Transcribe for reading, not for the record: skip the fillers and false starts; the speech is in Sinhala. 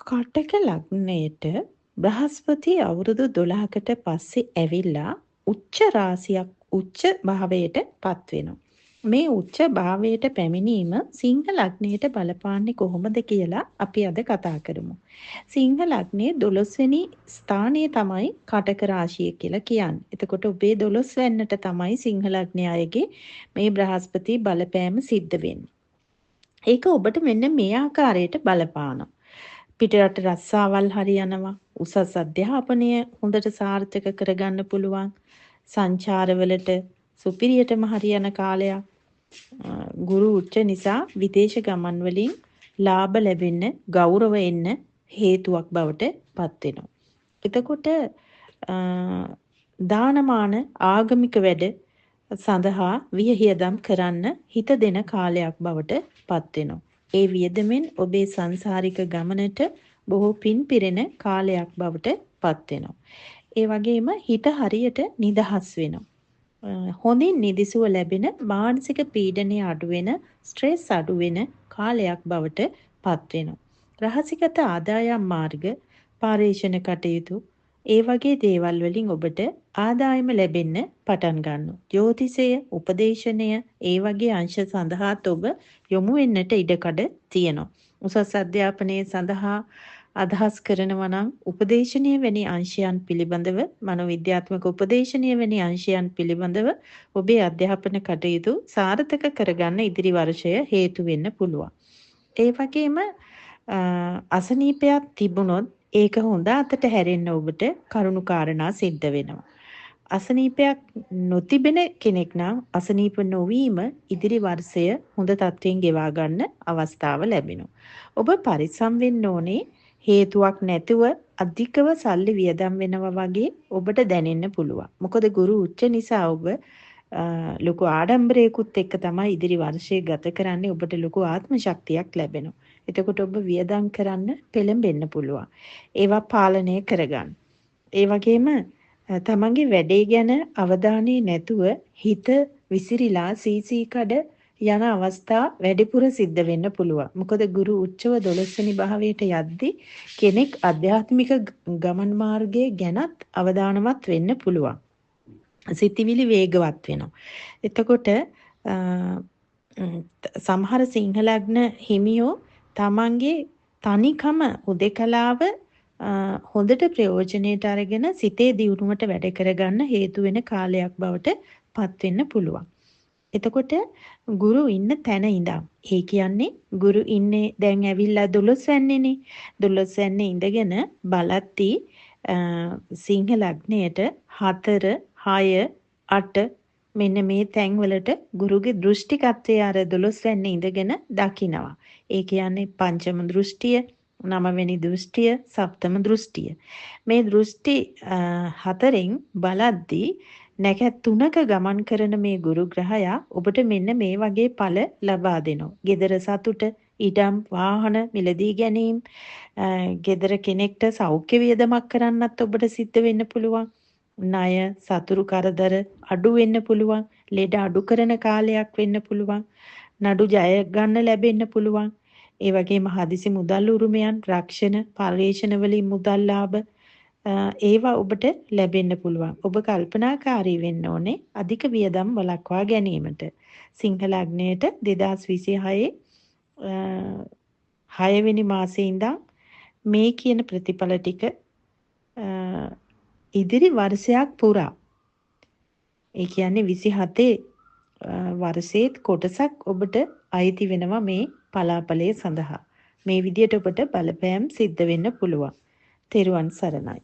කටක ලග්නයට බ්‍රහස්පති අවුරුදු 12කට පස්සේ ඇවිල්ලා උච්ච රාශියක් උච්ච භාවයට පත් වෙනවා. මේ උච්ච භාවයට පැමිණීම සිංහ ලග්නයට බලපාන්නේ කොහොමද කියලා අපි අද කතා කරමු. සිංහ ලග්නයේ 12 වෙනි ස්ථානය තමයි කටක රාශිය කියලා කියන්නේ. එතකොට ඔබේ 12 වෙන්නට තමයි සිංහ ලග්නයේ අයගේ මේ බ්‍රහස්පති බලපෑම සිද්ධ වෙන්නේ. ඒක ඔබට මෙන්න මේ ආකාරයට බලපානවා. පිටරට රස්සාවල් හරියනවා. උසස් අධ්‍යාපනය හොඳට සාර්ථක කරගන්න පුළුවන්. සංචාරවලට සුපිරියටම හරියන කාලයක්. ගුරු උච්ච නිසා විදේශ ගමන් වලින් ලාභ ලැබෙන්න, ගෞරව එන්න හේතුවක් බවට පත් වෙනවා. එතකොට දානමාන ආගමික වැඩ සඳහා වියහියදම් කරන්න හිත දෙන කාලයක් බවට පත් වෙනවා. ඒ වියදමෙන් ඔබේ සංසාරික ගමනට බොහෝ පින් පිරෙන කාලයක් බවට පත් වෙනවා. ඒ වගේම හිත හරියට නිදහස් වෙනවා. හොඳින් නිදිසුව ලැබෙන මානසික පීඩනය අඩු වෙන, ස්ට්‍රෙස් අඩු වෙන කාලයක් බවට පත් වෙනවා. රහසිගත ආදායම් මාර්ග, පාරේෂණ කටයුතු ඒ වගේ දේවල් වලින් ඔබට ආදායම ලැබෙන්න පටන් ගන්නවා. ජ්‍යොතිෂය, උපදේශනය ඒ වගේ අංශ සඳහාත් ඔබ යොමු වෙන්නට ඉඩකඩ තියෙනවා. උසස් අධ්‍යාපනයේ සඳහා අදහස් කරනවා නම් උපදේශනීය වැනි අංශයන් පිළිබඳව, මනෝවිද්‍යාත්මක උපදේශනීය වැනි අංශයන් පිළිබඳව ඔබේ අධ්‍යාපන කටයුතු සාර්ථක කරගන්න ඉදිරි වර්ෂය හේතු වෙන්න පුළුවන්. ඒ වගේම අසනීපයක් තිබුණොත් ඒක හොඳ අතට හැරෙන්න ඔබට කරුණු කාරණා සිද්ධ වෙනවා. අසනීපයක් නොතිබෙන කෙනෙක් නම් අසනීප නොවීම ඉදිරි වර්ෂය හොඳ තත්ත්වයෙන් ගෙවා ගන්න අවස්ථාව ලැබෙනවා. ඔබ පරිස්සම් වෙන්න ඕනේ. හේතුවක් නැතුව අධිකව සල්ලි වියදම් වෙනවා වගේ ඔබට දැනෙන්න පුළුවන්. මොකද ගුරු උච්ච නිසා ඔබ ලොකු ආඩම්බරයකුත් එක්ක තමයි ඉදිරි වර්ෂය ගත කරන්නේ. ඔබට ලොකු ආත්ම ශක්තියක් ලැබෙනවා. එතකොට ඔබ වියදම් කරන්න පෙළඹෙන්න පුළුවන්. ඒවා පාලනය කරගන්න. ඒ වගේම තමන්ගේ වැඩේ ගැන අවධානය නැතුව හිත විසිරිලා සීසී කඩ යන අවස්ථා වැඩිපුර සිද්ධ වෙන්න පුළුවන්. මොකද ගුරු උච්චව 12 වෙනි භාවයට යද්දී කෙනෙක් ආධ්‍යාත්මික ගමන් මාර්ගයේ ගැනත් අවධානවත් වෙන්න පුළුවන්. සිතිවිලි වේගවත් වෙනවා. එතකොට සමහර සිංහ ලග්න හිමියෝ තමන්ගේ තනිකම හුදකලාව හොඳට ප්‍රයෝජනයට අරගෙන සිතේ දියුණුවට වැඩ කරගන්න හේතු වෙන කාලයක් බවට පත් වෙන්න පුළුවන්. එතකොට ගුරු ඉන්න තැන ඉඳන් ඒ කියන්නේ ගුරු ඉන්නේ දැන් ඇවිල්ලා 12 වෙන්නේනේ 12 වෙන්නේ ඉඳගෙන බලද්දී සිංහ ලග්නයට 4 6 8 මෙන්න මේ තැන්වලට ගුරුගේ දෘෂ්ටිකත්වයේ අර 12 වෙන්නේ ඉඳගෙන දකිනවා. ඒ කියන්නේ පංචම දෘෂ්ටිය, නවවෙනි දෘෂ්ටිය, සප්තම දෘෂ්ටිය. මේ දෘෂ්ටි හතරෙන් බලද්දී නැකත් 3ක ගමන් කරන මේ ගුරු ග්‍රහයා ඔබට මෙන්න මේ වගේ ඵල ලබා දෙනවා. gedara සතුට, ඉඩම්, වාහන මිලදී ගැනීම, gedara කෙනෙක්ට සෞඛ්‍ය වියදමක් කරන්නත් ඔබට සිද්ධ වෙන්න පුළුවන්. ණය, සතුරු කරදර අඩු වෙන්න පුළුවන්. ලෙඩ අඩු කරන කාලයක් වෙන්න පුළුවන්. නඩු ජය ගන්න ලැබෙන්න පුළුවන්. ඒ වගේම හදිසි මුදල් උරුමයන්, රක්ෂණ, පරිේශන වලින් මුදල් ලාභ ඒවා ඔබට ලැබෙන්න පුළුවන්. ඔබ කල්පනාකාරී වෙන්න ඕනේ අධික වියදම් වළක්වා ගැනීමට. සිංහ ලග්නයට 2026 6 වෙනි මාසයේ ඉඳන් මේ කියන ප්‍රතිඵල ටික ඉදිරි වර්ෂයක් පුරා, ඒ කියන්නේ 27 වර්ෂයේ කොටසක් ඔබට අයිති වෙනවා මේ පලාපලයේ සඳහා. මේ විදියට ඔබට බලපෑම් සිද්ධ වෙන්න පුළුවන්. තෙරුවන් සරණයි.